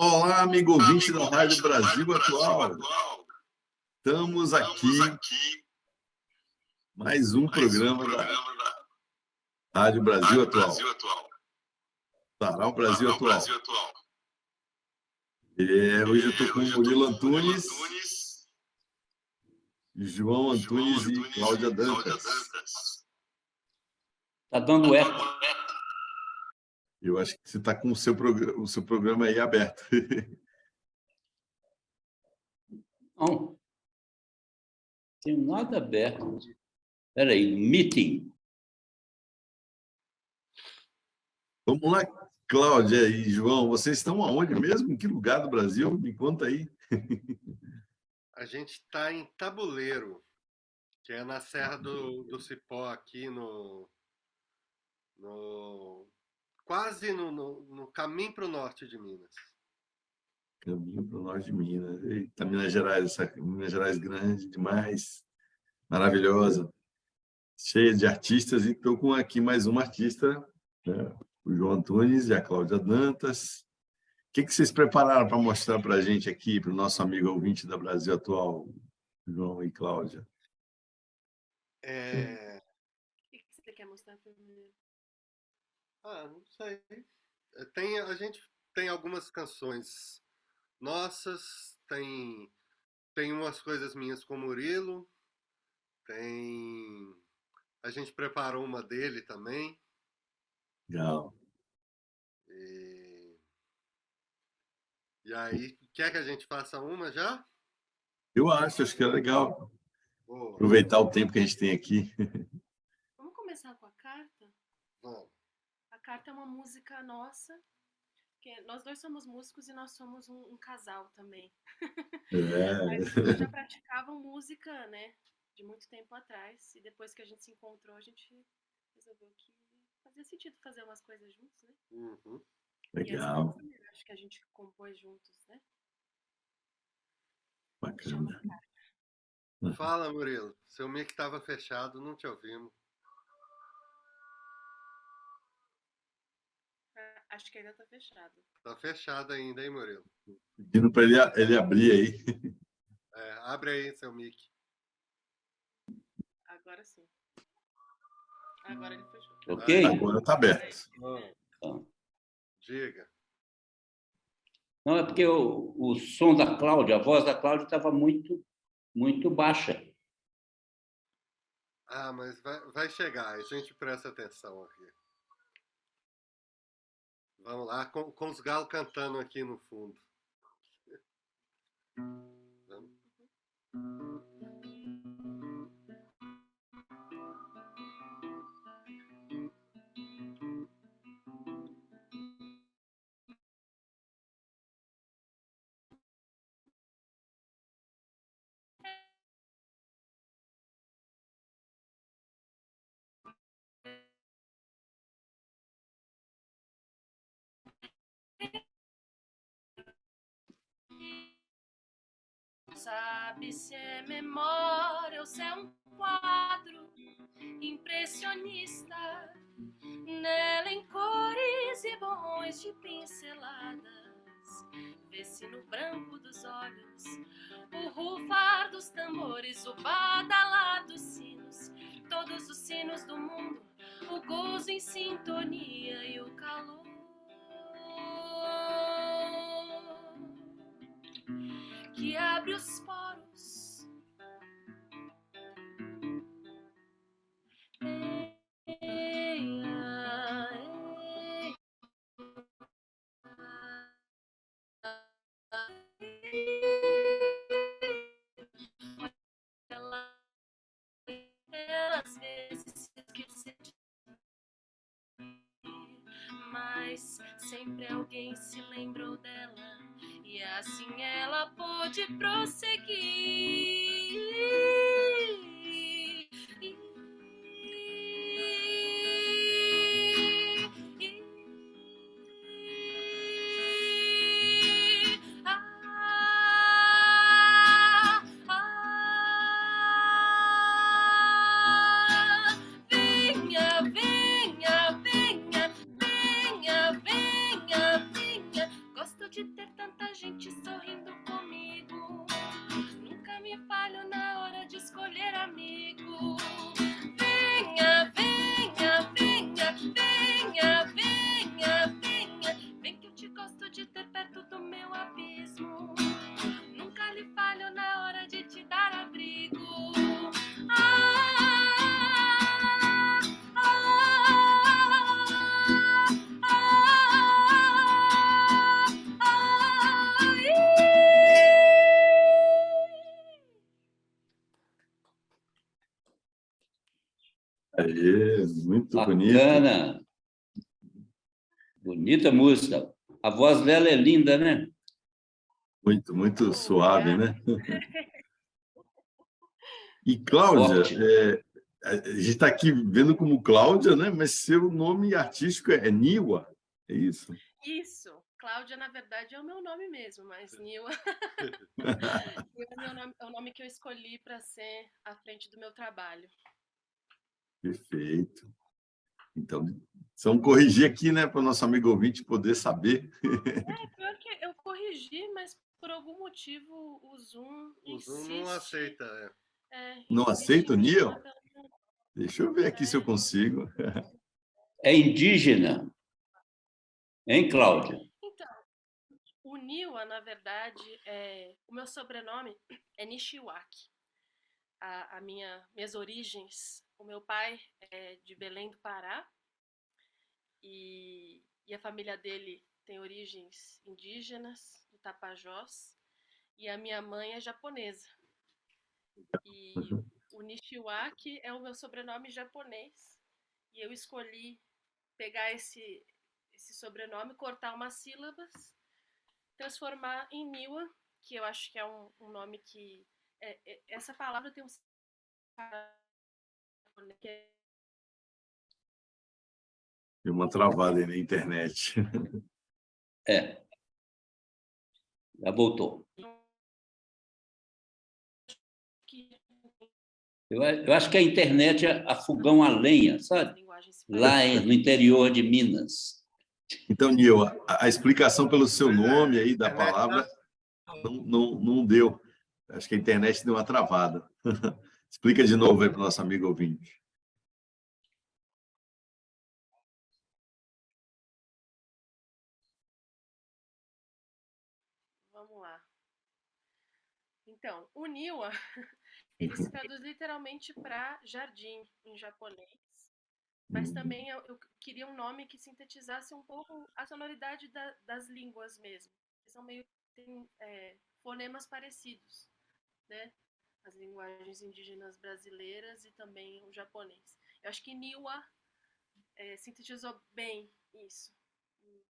Olá, amigo ouvinte da Rádio Brasil Atual. Estamos aqui, mais um programa da Rádio Brasil Atual. Sarau Brasil Atual. Hoje eu estou com o Murilo Antunes, João Antunes e Cláudia Dantas. Está dando eco. Eu acho que você está com o seu programa aí aberto. Não. Tem nada aberto. Espera aí, meeting. Vamos lá, Cláudia e João. Vocês estão aonde mesmo? Em que lugar do Brasil? Me conta aí. A gente está em Tabuleiro, que é na Serra do Cipó, aqui quase no caminho para o norte de Minas. Caminho para o norte de Minas. Eita, Minas Gerais, Minas Gerais grande demais, maravilhosa, cheia de artistas. E estou com aqui mais uma artista, né? O João Antunes e a Cláudia Dantas. O que vocês prepararam para mostrar para a gente aqui, para o nosso amigo ouvinte da Brasil Atual, João e Cláudia? O que você quer mostrar primeiro? Não sei. A gente tem algumas canções nossas, tem umas coisas minhas com o Murilo, a gente preparou uma dele também. Legal. E aí, quer que a gente faça uma já? Eu acho que é legal. Boa. Aproveitar o tempo que a gente tem aqui. Vamos começar com a carta? Vamos. A carta é uma música nossa, que nós dois somos músicos e nós somos um casal também. Mas nós já praticavam música, né, de muito tempo atrás, e depois que a gente se encontrou, a gente resolveu que fazia sentido fazer umas coisas juntos, né? Uhum. Legal. E essa acho que a gente compôs juntos, né? Bacana. Fala, Murilo. Seu mic estava fechado, não te ouvimos. Acho que ainda está fechado. Está fechado ainda, hein, Murilo? Pedindo para ele abrir aí. Abre aí seu mic. Agora sim. Agora ele fechou. Ok? Agora está aberto. Diga. Não, é porque o som da Cláudia, a voz da Cláudia estava muito, muito baixa. Mas vai chegar, a gente presta atenção aqui. Vamos lá, com os galos cantando aqui no fundo. Sabe se é memória ou se é um quadro impressionista, nela em cores e borrões de pinceladas, vê-se no branco dos olhos o rufar dos tambores, o badalar dos sinos, todos os sinos do mundo, o gozo em sintonia e o calor que abre os poros. Ela às vezes se esquece de mas sempre alguém se lembrou dela e assim ela pôde prosseguir. Gosto de ter tanta a gente sorrindo comigo. Nunca me falho na hora de escolher amigo. Venha, venha, venha, venha, venha, venha. Vem que eu te gosto de ter perto do meu abismo. Nunca lhe falho na hora de te dar abrigo. Aê, muito bonito. Bacana. Bonita música. A voz dela é linda, né? Muito, muito suave, né? E Cláudia, Forte. a gente está aqui vendo como Cláudia, né? Mas seu nome artístico é Niwa, é isso? Isso. Cláudia, na verdade, é o meu nome mesmo, mas Niwa é o nome que eu escolhi para ser à frente do meu trabalho. Perfeito. Então, vamos corrigir aqui, né, para o nosso amigo ouvinte poder saber. Pior que eu corrigi, mas por algum motivo o Zoom O Zoom insiste. não aceita. Não insiste aceita o em me Neo? chamar pelo- Deixa eu ver aqui se eu consigo. É indígena. Hein, Cláudia? Então, o Niwa, na verdade, o meu sobrenome é Nishiwaki. Minhas origens, o meu pai é de Belém do Pará e a família dele tem origens indígenas, do Tapajós, e a minha mãe é japonesa. E o Nishiwaki é o meu sobrenome japonês. E eu escolhi pegar esse sobrenome, cortar umas sílabas, transformar em Niwa, que eu acho que é um nome que... essa palavra tem um... Deu uma travada aí na internet. É. Já voltou. Eu acho que a internet é a fogão a lenha, sabe? Lá no interior de Minas. Então, Nil, a explicação pelo seu nome aí da palavra não deu. Acho que a internet deu uma travada. Explica de novo aí para o nosso amigo ouvinte. Vamos lá. Então, o Niwa, ele se traduz literalmente para jardim em japonês. Mas também eu queria um nome que sintetizasse um pouco a sonoridade das línguas mesmo. São tem fonemas parecidos, né? As linguagens indígenas brasileiras e também o japonês. Eu acho que Niwa sintetizou bem isso.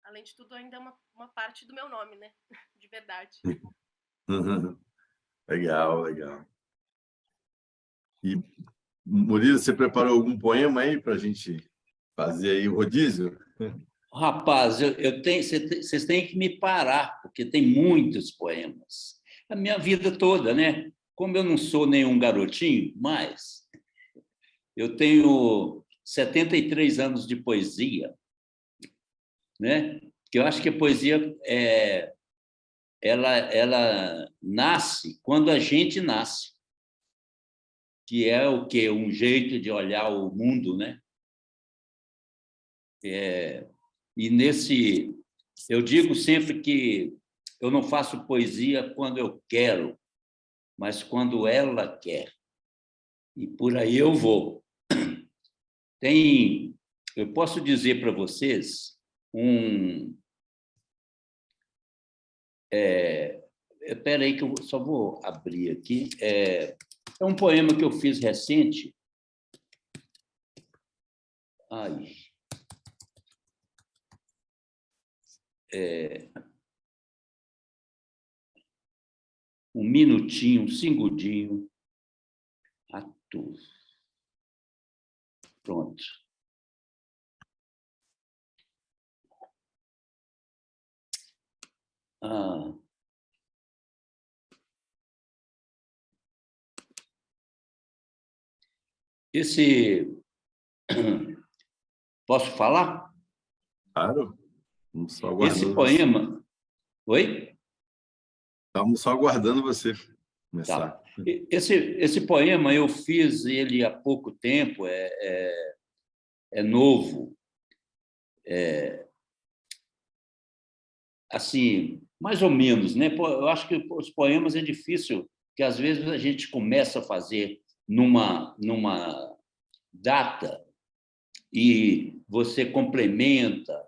Além de tudo, ainda é uma parte do meu nome, né? De verdade. Legal, legal. E, Murilo, você preparou algum poema aí para a gente fazer aí o rodízio? Rapaz, vocês têm que me parar, porque tem muitos poemas. A minha vida toda, né? Como eu não sou nenhum garotinho, mas eu tenho 73 anos de poesia, né? Que eu acho que a poesia ela nasce quando a gente nasce, que é o quê? Um jeito de olhar o mundo, né? E eu digo sempre que eu não faço poesia quando eu quero, mas quando ela quer. E por aí eu vou. Eu posso dizer para vocês espera aí que eu só vou abrir aqui. É um poema que eu fiz recente. Um minutinho, um segundinho. Pronto. Posso falar? Claro. Vamos só aguardando. Esse poema... Oi? Estamos só aguardando você começar. Tá. Esse poema eu fiz ele há pouco tempo, é novo. Assim, mais ou menos, né? Eu acho que os poemas é difícil, que às vezes a gente começa a fazer numa data e você complementa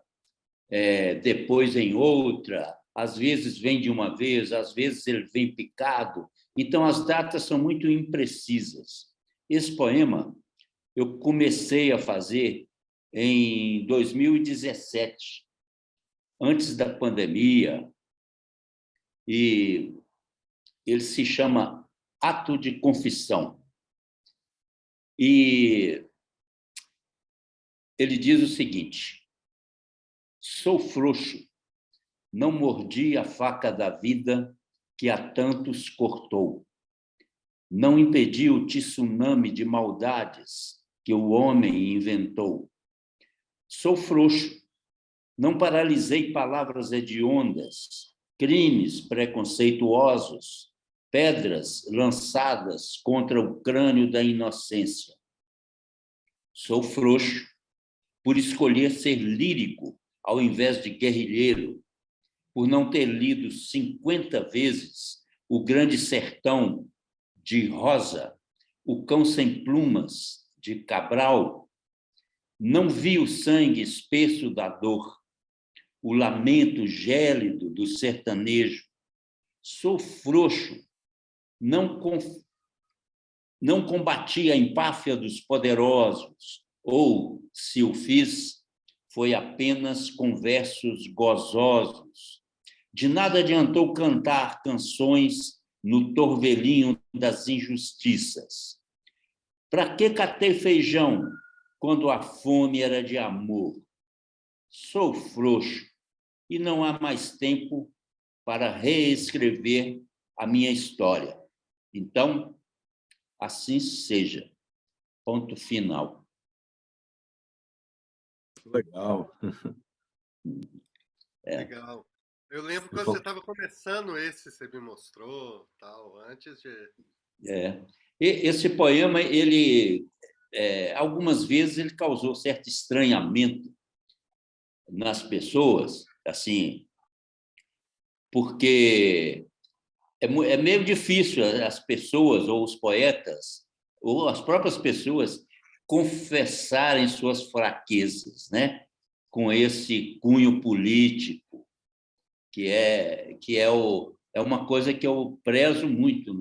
depois em outra, às vezes vem de uma vez, às vezes ele vem picado. Então, as datas são muito imprecisas. Esse poema eu comecei a fazer em 2017, antes da pandemia, e ele se chama Ato de Confissão. E ele diz o seguinte: sou frouxo, não mordi a faca da vida que a tantos cortou. Não impedi o tsunami de maldades que o homem inventou. Sou frouxo, não paralisei palavras hediondas, crimes preconceituosos, pedras lançadas contra o crânio da inocência. Sou frouxo por escolher ser lírico ao invés de guerrilheiro, por não ter lido 50 vezes O Grande Sertão, de Rosa, O Cão Sem Plumas, de Cabral. Não vi o sangue espesso da dor, o lamento gélido do sertanejo. Sou frouxo, não combati a empáfia dos poderosos, ou, se o fiz, foi apenas com versos gozosos. De nada adiantou cantar canções no torvelinho das injustiças. Para que catei feijão quando a fome era de amor? Sou frouxo e não há mais tempo para reescrever a minha história. Então, assim seja. Ponto final. Legal. Legal. Eu lembro quando você estava começando esse, você me mostrou, tal, antes de... Esse poema, ele, algumas vezes, ele causou certo estranhamento nas pessoas, assim, porque é meio difícil as pessoas, ou os poetas, ou as próprias pessoas, confessarem suas fraquezas, né? Com esse cunho político, que é uma coisa que eu prezo muito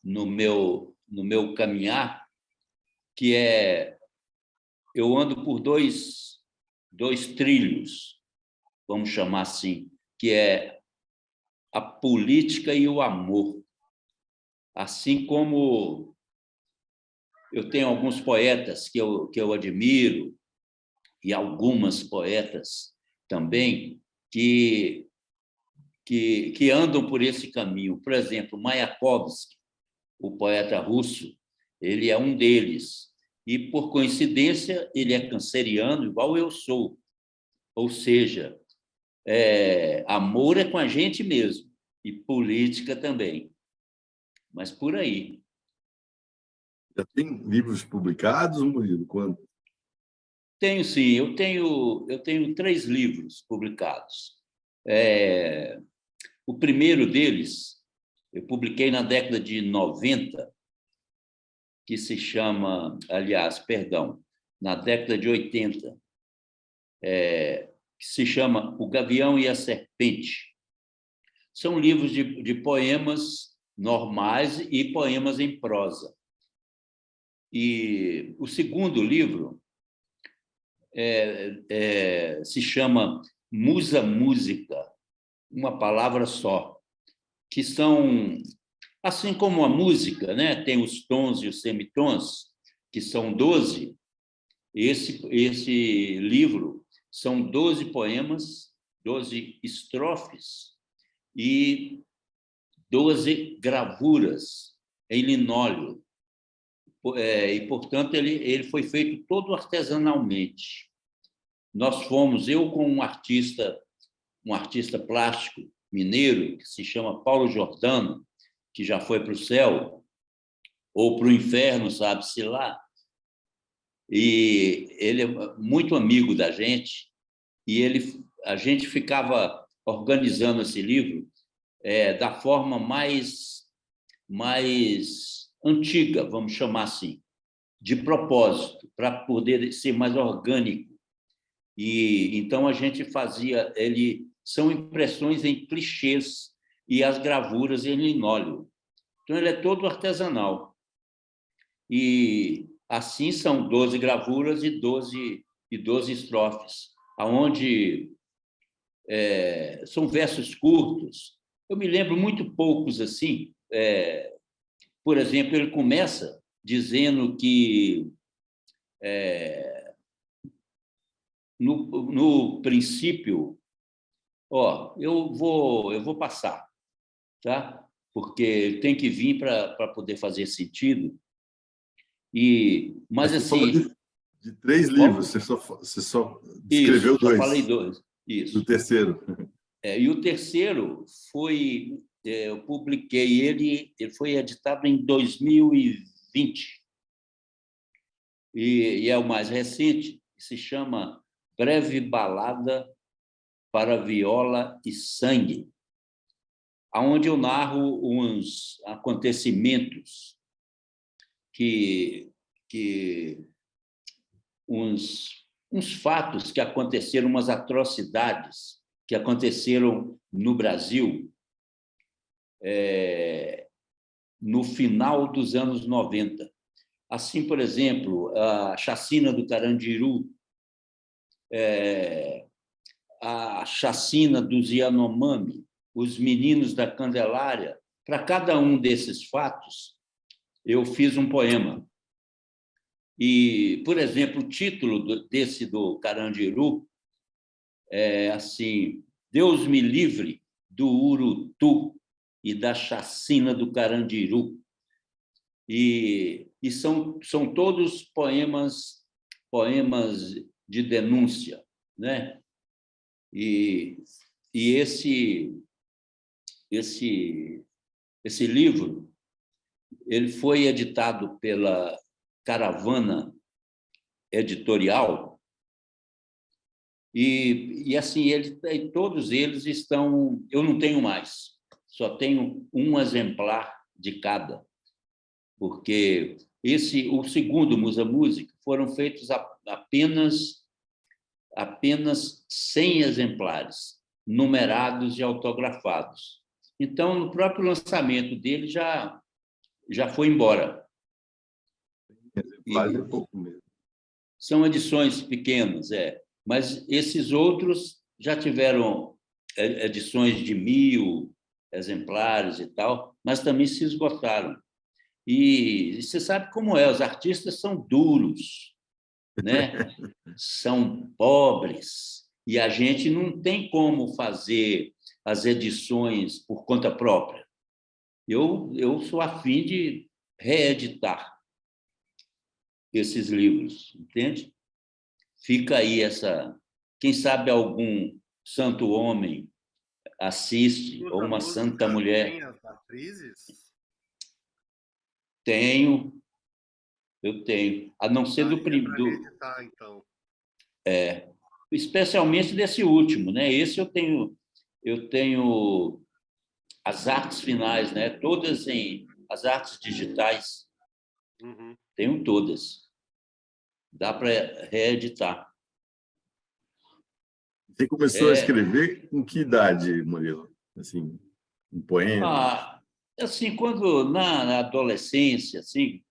no meu caminhar, que eu ando por dois trilhos, vamos chamar assim, que é a política e o amor. Assim como eu tenho alguns poetas que eu admiro, e algumas poetas também, que andam por esse caminho. Por exemplo, Mayakovsky, o poeta russo, ele é um deles. E, por coincidência, ele é canceriano, igual eu sou. Ou seja, amor é com a gente mesmo, e política também. Mas por aí. Já tem livros publicados, Murilo? Quando? Tenho, sim. Eu tenho 3 livros publicados. O primeiro deles, eu publiquei na década de 90, que se chama, aliás, perdão, na década de 80, que se chama O Gavião e a Serpente. São livros de poemas normais e poemas em prosa. E o segundo livro se chama Musa Música, uma palavra só, que são, assim como a música, né, tem os tons e os semitons, que são 12, esse livro são 12 poemas, 12 estrofes e 12 gravuras em linóleo. E, portanto, ele foi feito todo artesanalmente. Nós fomos, eu com um artista plástico mineiro, que se chama Paulo Jordano, que já foi para o céu, ou para o inferno, sabe-se lá. E ele é muito amigo da gente, e a gente ficava organizando esse livro da forma mais antiga, vamos chamar assim, de propósito, para poder ser mais orgânico. E então a gente fazia, são impressões em clichês e as gravuras em linóleo. Então ele é todo artesanal. E assim são 12 gravuras e 12 estrofes, aonde são versos curtos. Eu me lembro muito poucos assim. Por exemplo, ele começa dizendo que no princípio, eu vou passar, tá? Porque tem que vir para poder fazer sentido. Mas Você assim, falou de 3 livros, você só escreveu isso, só 2. falei 2. Isso. Do terceiro. E o terceiro foi, eu publiquei ele foi editado em 2020. E é o mais recente, que se chama Breve Balada para Viola e Sangue, onde eu narro uns acontecimentos uns fatos que aconteceram, umas atrocidades que aconteceram no Brasil no final dos anos 90. Assim, por exemplo, a chacina do Carandiru, a chacina dos Yanomami, os meninos da Candelária. Para cada um desses fatos, eu fiz um poema. E, por exemplo, o título desse do Carandiru é assim: Deus me livre do urutu e da chacina do Carandiru. E são todos poemas de denúncia, né? E esse livro ele foi editado pela Caravana Editorial e assim todos eles estão. Eu não tenho mais, só tenho um exemplar de cada, porque o segundo Musa Música foram feitos apenas 100 exemplares, numerados e autografados. Então, no próprio lançamento dele já foi embora. Exemplares é pouco mesmo. São edições pequenas, mas esses outros já tiveram edições de 1.000 exemplares e tal, mas também se esgotaram. E você sabe como é, os artistas são duros, né? São pobres, e a gente não tem como fazer as edições por conta própria. Eu sou a fim de reeditar esses livros, entende? Fica aí quem sabe algum santo homem assiste, ou uma santa mulher. Tem as atrizes? Eu tenho, a não ser do primeiro. Então. Especialmente desse último, né? Esse eu tenho as artes finais, né? Todas as artes digitais. Uhum. Tenho todas. Dá para reeditar. Você começou a escrever com que idade, Murilo? Assim, um poema? Assim, quando na adolescência, assim,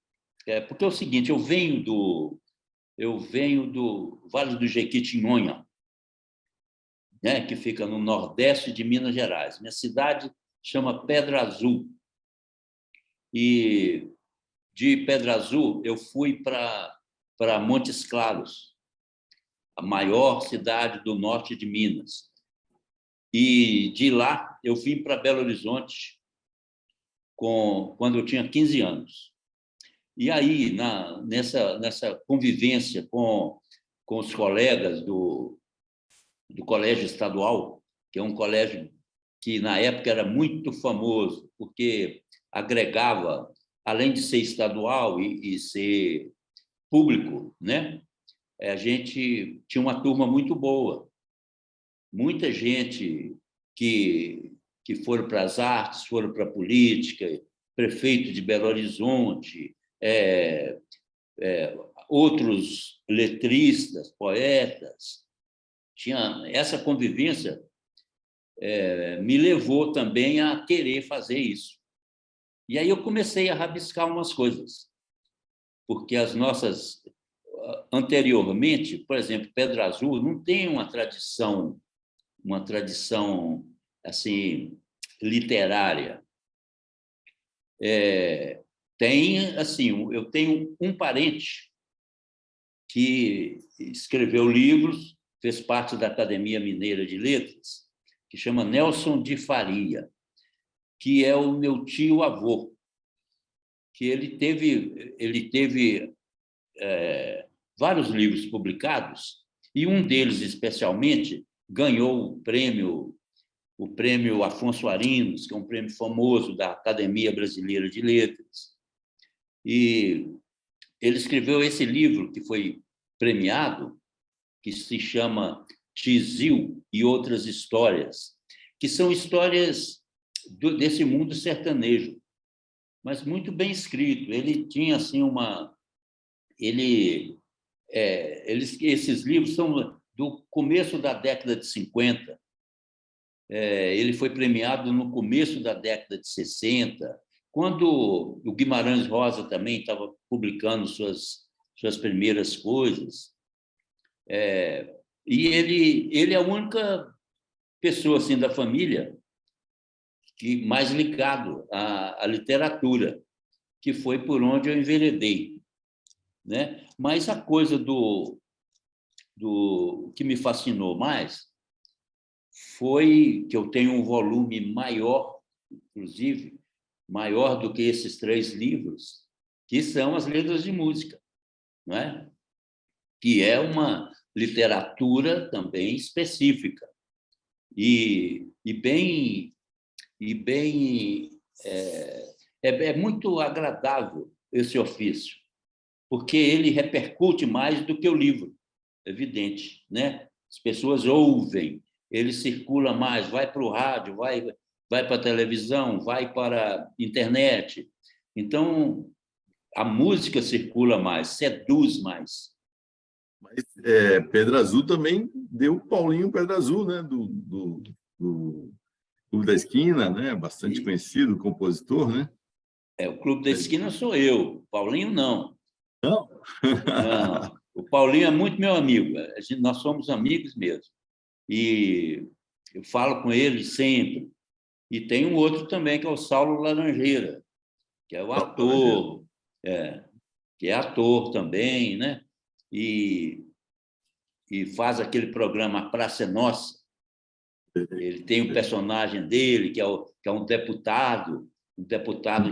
porque é o seguinte, eu venho do Vale do Jequitinhonha, né, que fica no nordeste de Minas Gerais. Minha cidade chama Pedra Azul. E de Pedra Azul eu fui para Montes Claros, a maior cidade do norte de Minas. E de lá eu vim para Belo Horizonte quando eu tinha 15 anos. E aí, nessa convivência com os colegas do Colégio Estadual, que é um colégio que na época era muito famoso, porque agregava, além de ser estadual e ser público, né? A gente tinha uma turma muito boa, muita gente que foram para as artes, foram para a política, prefeito de Belo Horizonte, outros letristas, poetas. Tinha essa convivência, me levou também a querer fazer isso. E aí eu comecei a rabiscar umas coisas, porque as nossas anteriormente, por exemplo, Pedra Azul não tem uma tradição assim literária. Tem assim, eu tenho um parente que escreveu livros, fez parte da Academia Mineira de Letras, que chama Nelson de Faria, que é o meu tio-avô, que ele teve vários livros publicados, e um deles, especialmente, ganhou o prêmio Afonso Arinos, que é um prêmio famoso da Academia Brasileira de Letras. E ele escreveu esse livro, que foi premiado, que se chama Tizil e Outras Histórias, que são histórias desse mundo sertanejo, mas muito bem escrito. Ele tinha assim esses livros são do começo da década de 50. Ele foi premiado no começo da década de 60, quando o Guimarães Rosa também estava publicando suas primeiras coisas. E ele é a única pessoa assim da família que mais ligado à literatura, que foi por onde eu enveredei, né? Mas a coisa do que me fascinou mais foi que eu tenho um volume maior, inclusive, maior do que esses 3 livros, que são as letras de música, não é? Que é uma literatura também específica e bem muito agradável esse ofício, porque ele repercute mais do que o livro, evidente, né? As pessoas ouvem, ele circula mais, vai para o rádio, vai para a televisão, vai para a internet. Então, a música circula mais, seduz mais. Mas Pedra Azul também deu o Paulinho Pedra Azul, né? Do Clube da Esquina, né? Bastante conhecido, compositor, né? O Clube da Esquina sou eu, o Paulinho não. Não? Não, o Paulinho é muito meu amigo, nós somos amigos mesmo. E eu falo com ele sempre. E tem um outro também, que é o Saulo Laranjeira, que é o ator, que é ator também, né? E faz aquele programa A Praça é Nossa. Ele tem o personagem dele, que é um deputado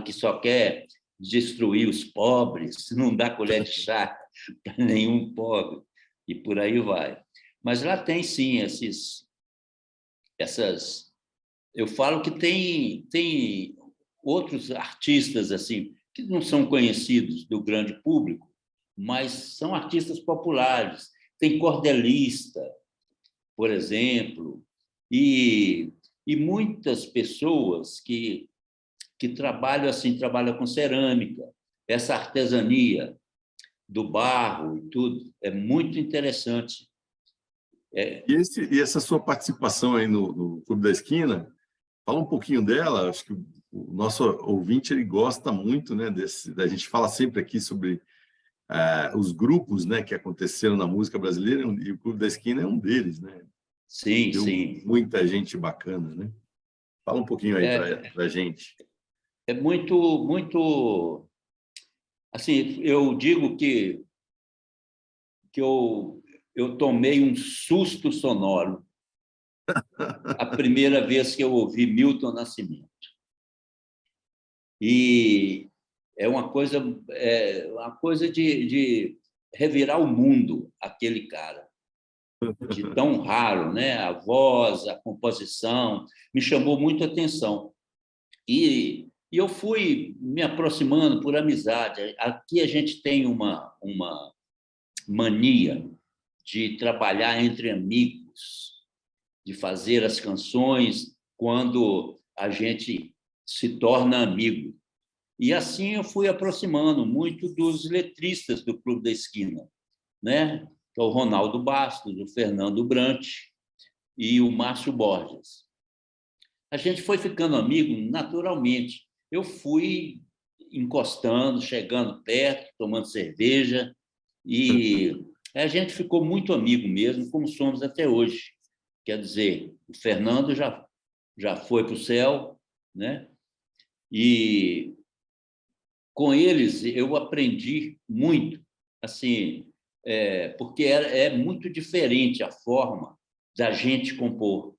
que só quer destruir os pobres, não dá colher de chá para nenhum pobre, e por aí vai. Mas lá tem, sim, essas... Eu falo que tem outros artistas assim que não são conhecidos do grande público, mas são artistas populares. Tem cordelista, por exemplo, e muitas pessoas que trabalham com cerâmica, essa artesania do barro e tudo, é muito interessante. E essa sua participação aí no Clube da Esquina, fala um pouquinho dela. Acho que o nosso ouvinte ele gosta muito, né? A gente fala sempre aqui sobre os grupos, né, que aconteceram na música brasileira, e o Clube da Esquina é um deles, né? Sim, Deu sim. muita gente bacana, né? Fala um pouquinho aí para a gente. É muito, muito... Assim, eu digo que eu tomei um susto sonoro a primeira vez que eu ouvi Milton Nascimento. E é uma coisa de revirar o mundo, aquele cara. de tão raro, né? A voz, a composição, me chamou muito a atenção. E eu fui me aproximando por amizade. Aqui a gente tem uma mania de trabalhar entre amigos, de fazer as canções quando a gente se torna amigo. E assim eu fui aproximando muito dos letristas do Clube da Esquina, né? O Ronaldo Bastos, o Fernando Brant e o Márcio Borges. A gente foi ficando amigo naturalmente. Eu fui encostando, chegando perto, tomando cerveja, e a gente ficou muito amigo mesmo, como somos até hoje. Quer dizer, o Fernando já foi para o céu, né? E com eles eu aprendi muito, assim, porque é muito diferente a forma da gente compor.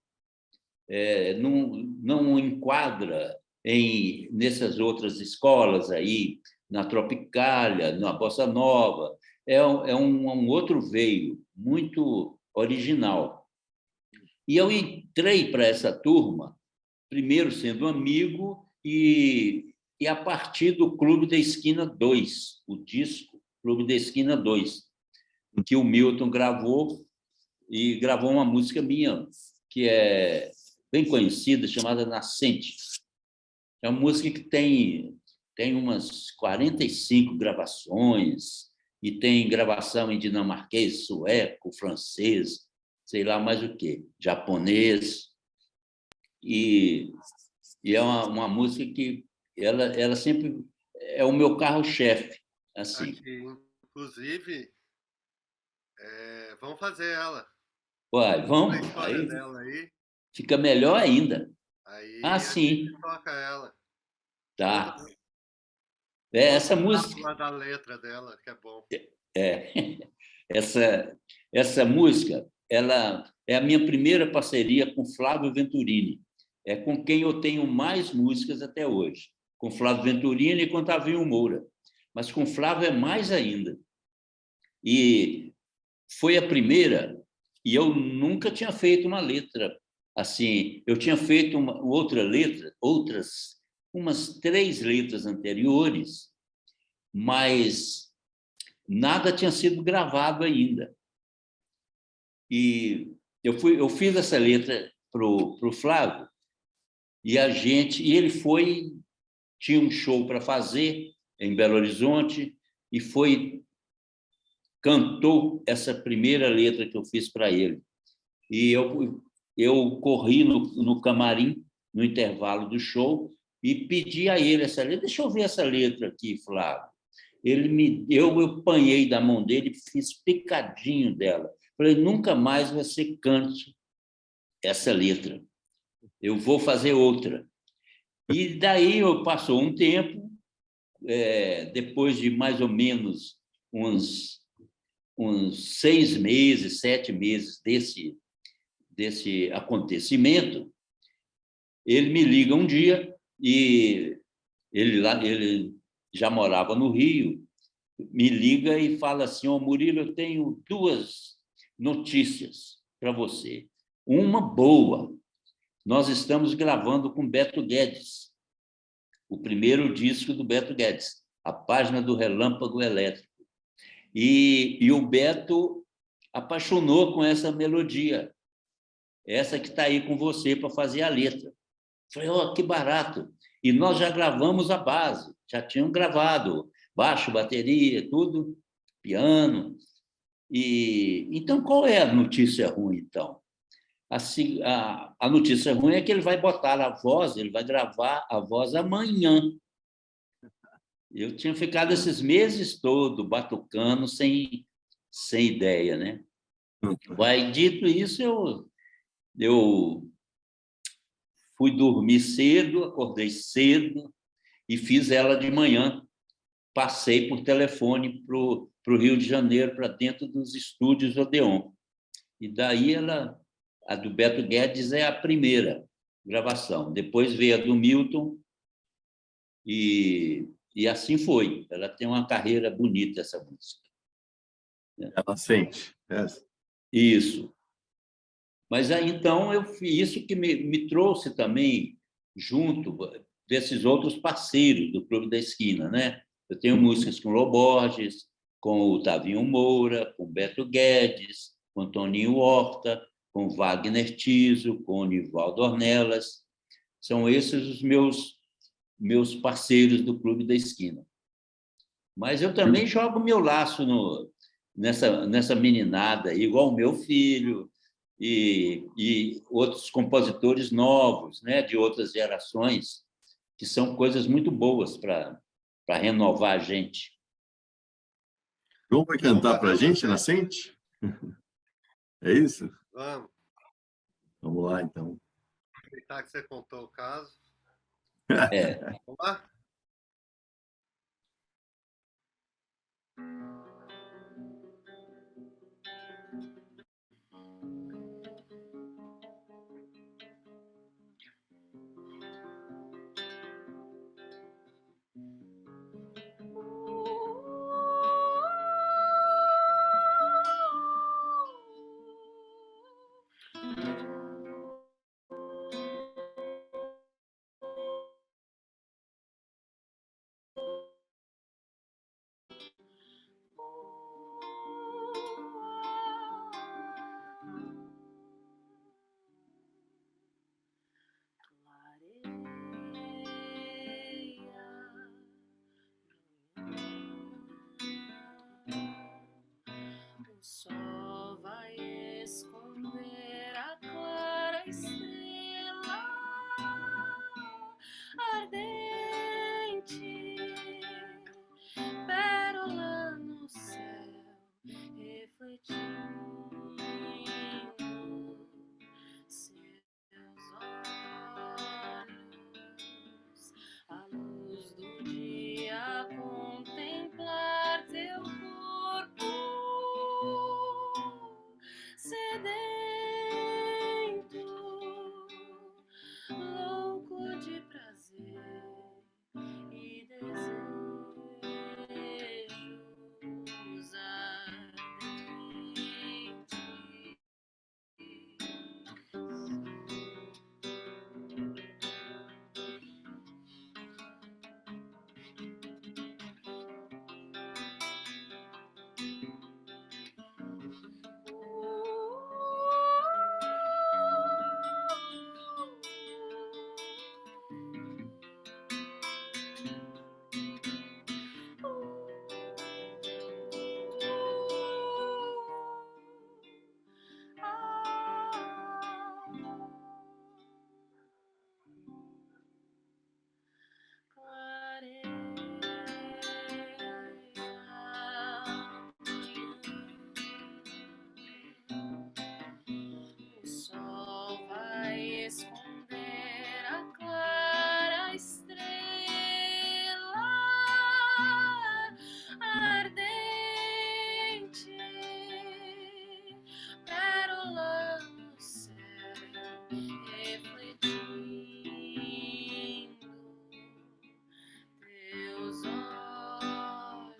Não enquadra nessas outras escolas aí, na Tropicália, na Bossa Nova. É um outro veio, muito original. E eu entrei para essa turma, primeiro sendo amigo, e a partir do Clube da Esquina 2, o disco Clube da Esquina 2, que o Milton gravou, e gravou uma música minha, que é bem conhecida, chamada Nascente. É uma música que tem umas 45 gravações, e tem gravação em dinamarquês, sueco, francês, sei lá mais o quê, japonês. E é uma música que ela sempre é o meu carro-chefe. Assim. Aqui, inclusive, vamos fazer ela. Uai, A vamos, história aí dela aí. fica melhor ainda. Aí Ah, a gente sim, toca ela. tá. Todo, todo Essa papo música, lá da letra dela, que é bom. é, essa música, ela é a minha primeira parceria com Flávio Venturini. É com quem eu tenho mais músicas até hoje. Com Flávio Venturini e com Tavinho Moura. Mas com Flávio é mais ainda. E foi a primeira, e eu nunca tinha feito uma letra assim. Eu tinha feito uma outra letra, umas 3 letras anteriores, mas nada tinha sido gravado ainda. E eu fiz essa letra pro Flávio, e ele tinha um show para fazer em Belo Horizonte, e cantou essa primeira letra que eu fiz para ele. E eu corri no camarim, no intervalo do show, e pedi a ele essa letra. Deixa eu ver essa letra aqui, Flávio. Ele me deu, eu apanhei da mão dele, fiz picadinho dela. Falei, nunca mais você cante essa letra. Eu vou fazer outra. E daí passou um tempo, depois de mais ou menos uns 6 meses, 7 meses desse acontecimento, ele me liga um dia, e ele já morava no Rio, me liga e fala assim: "Ô, Murilo, eu tenho 2 notícias para você. Uma boa, nós estamos gravando com Beto Guedes, o primeiro disco do Beto Guedes, A Página do Relâmpago Elétrico. E o Beto apaixonou com essa melodia, essa que está aí com você para fazer a letra." Falei, que barato. E nós já gravamos a base, já tinham gravado baixo, bateria, tudo, piano. Então, qual é a notícia ruim, então? Assim, a notícia ruim é que ele vai botar a voz, ele vai gravar a voz amanhã. Eu tinha ficado esses meses todos batucando, sem ideia, né? Vai, dito isso, eu fui dormir cedo, acordei cedo e fiz ela de manhã. Passei por telefone para o Rio de Janeiro, para dentro dos estúdios Odeon. E daí a do Beto Guedes é a primeira gravação. Depois veio a do Milton, e assim foi. Ela tem uma carreira bonita, essa música. Ela sente. Isso. Mas aí, então, isso que me trouxe também junto desses outros parceiros do Clube da Esquina, né? Eu tenho músicas com Lô Borges, com o Tavinho Moura, com Beto Guedes, com Toninho Horta, com Wagner Tiso, com o Nivaldo Ornelas. São esses os meus parceiros do Clube da Esquina. Mas eu também jogo meu laço nessa meninada, igual o meu filho e outros compositores novos, né, de outras gerações, que são coisas muito boas para renovar a gente. João vai cantar para a gente, Nascente? É isso? Vamos. Vamos lá, então. Aproveitar que você contou o caso. É. Vamos lá? O sol vai esconder a clara estrela ardente, pérola no céu refletindo seus olhos, a luz do dia a contemplar teu corpo sedento, louco de prazer e desejos ardentes. O sol vai esconder a clara estrela ardente, pérola no céu refletindo teus olhos,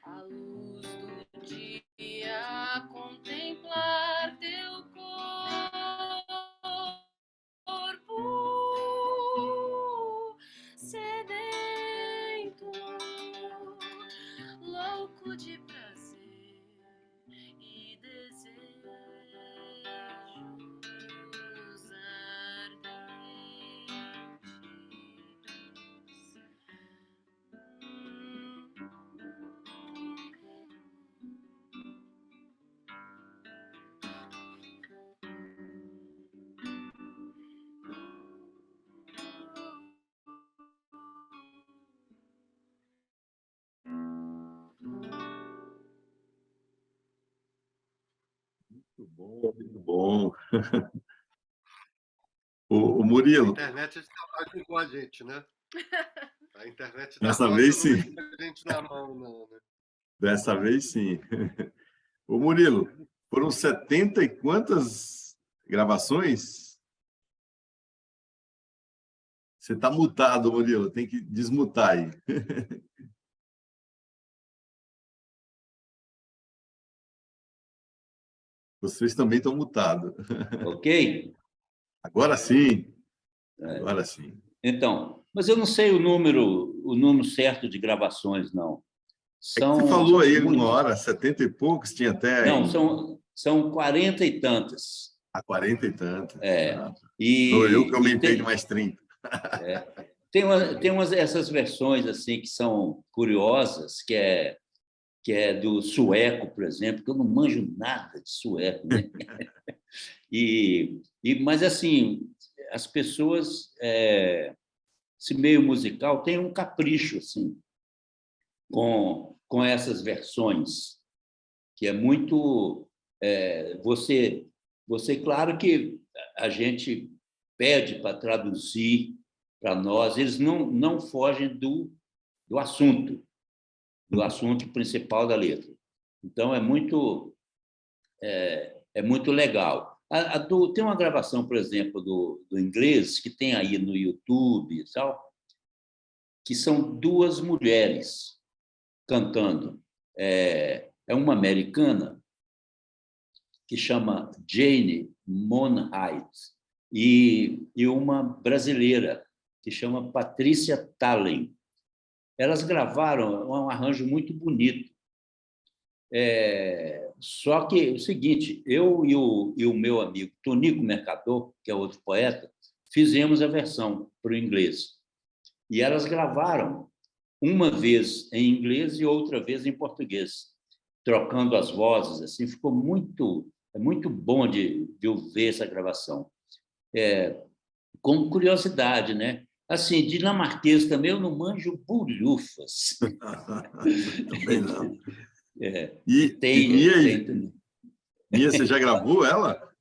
a luz do dia a contemplar teu corpo sedento, louco de prazer e desejos ardentes. Muito bom, muito bom. O A Murilo, internet ajudou a gente, né? A internet da dessa roça vez não sim. deixa a gente na mão, não, né? Dessa vez sim. O Murilo, foram 70 e quantas gravações? Você está mutado, Murilo, tem que desmutar aí. Vocês também estão mutados. ok? Agora sim, agora sim. Então, mas eu não sei o número certo de gravações, não. É que você falou São aí uma muitos. hora, 70 e poucos, tinha até Não, são 40 e tantas. a 40 e tantas. É, Ah, eu que e aumentei de mais 30. tem umas essas versões assim que são curiosas, que é do sueco, por exemplo, que eu não manjo nada de sueco, né? Mas assim, as pessoas, esse meio musical tem um capricho assim com essas versões, que é muito você claro que a gente pede para traduzir para nós, eles não fogem do assunto, do assunto principal da letra. Então é muito legal. Tem uma gravação, por exemplo, do inglês que tem aí no YouTube e tal, que são duas mulheres cantando. É uma americana que chama Jane Monheit e uma brasileira que chama Patrícia Tallem. Elas gravaram um arranjo muito bonito. Só que o seguinte, eu e o meu amigo Tonico Mercador, que é outro poeta, fizemos a versão para o inglês. E elas gravaram uma vez em inglês e outra vez em português, trocando as vozes. Assim, ficou muito bom de ver essa gravação. Com curiosidade, né? Assim, dinamarquês também eu não manjo bulhufas. Também não. E E tem. Nia, você já gravou ela?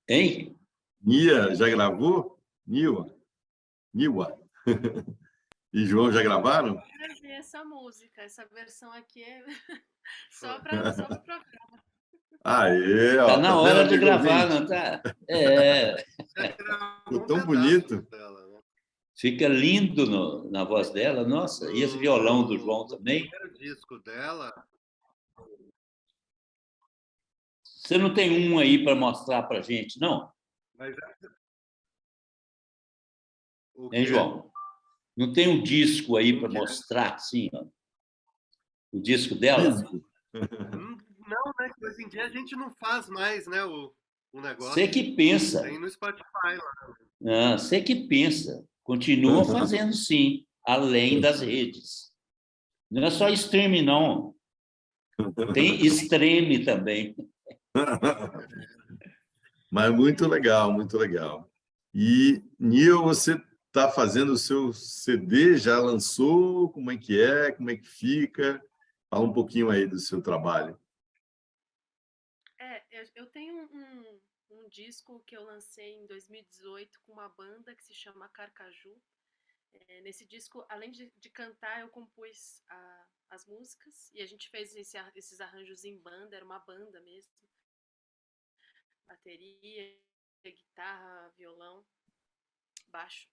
Hein? Nia, já gravou? Niwa? Niwa. E João já gravaram? Quero ver essa música, essa versão aqui é só para o programa. Aê, Tá ó, tá na vendo, hora de amigo gravar, ouvinte? não tá? Você gravou Ficou um tão pedaço bonito. dela, né? Fica lindo na voz dela, nossa. E esse violão do João No também. primeiro disco dela, Você não tem um aí para mostrar para gente, não? mas o Hein, quê? João? Não tem um disco aí Um para quê? mostrar, assim, ó, o disco dela? Físico. Não, né? Que hoje em dia a gente não faz mais, né? O Você negócio. que pensa. Tem no Spotify lá. Você que pensa. Continua fazendo, sim, além das redes. Não é só streaming, não. Tem stream também. Mas muito legal, muito legal. E, Nil, você está fazendo o seu CD? Já lançou? Como é que é? Como é que fica? Fala um pouquinho aí do seu trabalho. Eu tenho um disco que eu lancei em 2018 com uma banda que se chama Carcaju. Nesse disco, além de cantar, eu compus as músicas e a gente fez esses arranjos em banda, era uma banda mesmo. Bateria, guitarra, violão, baixo.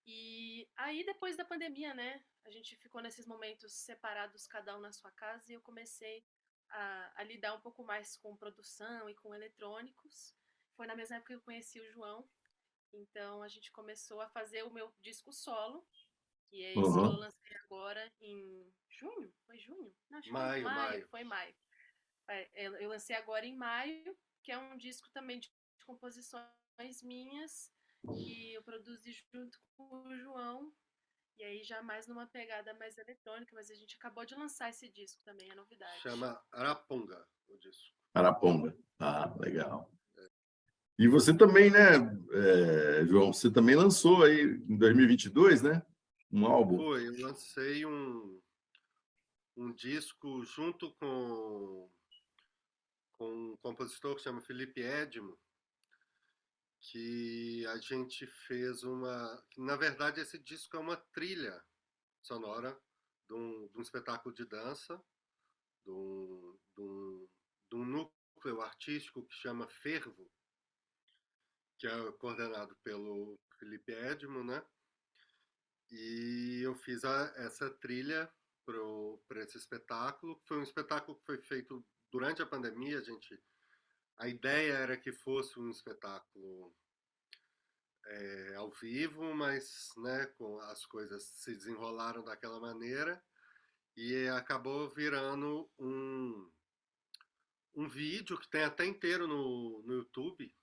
E aí, depois da pandemia, né, a gente ficou nesses momentos separados, cada um na sua casa, e eu comecei a lidar um pouco mais com produção e com eletrônicos. Foi na mesma época que eu conheci o João, então a gente começou a fazer o meu disco solo, que é esse que eu Uhum. lancei agora em junho? Foi junho? Não, acho que foi Maio. foi maio. Eu lancei agora em maio, que é um disco também de composições minhas, que eu produzi junto com o João, e aí já mais numa pegada mais eletrônica, mas a gente acabou de lançar esse disco também, é novidade. Chama Araponga, o disco. Araponga. Ah, legal. E você também, né, João, você também lançou aí em 2022, né? Um álbum. Foi, eu lancei um disco junto com um compositor que chama Felipe Edmo, que a gente fez uma. Na verdade, esse disco é uma trilha sonora de um espetáculo de dança, de um núcleo artístico que chama Fervo, que é coordenado pelo Felipe Edmo, né? E eu fiz essa trilha para esse espetáculo. Foi um espetáculo que foi feito durante a pandemia. A gente A ideia era que fosse um espetáculo ao vivo, mas, né, as coisas se desenrolaram daquela maneira e acabou virando um vídeo que tem até inteiro no YouTube,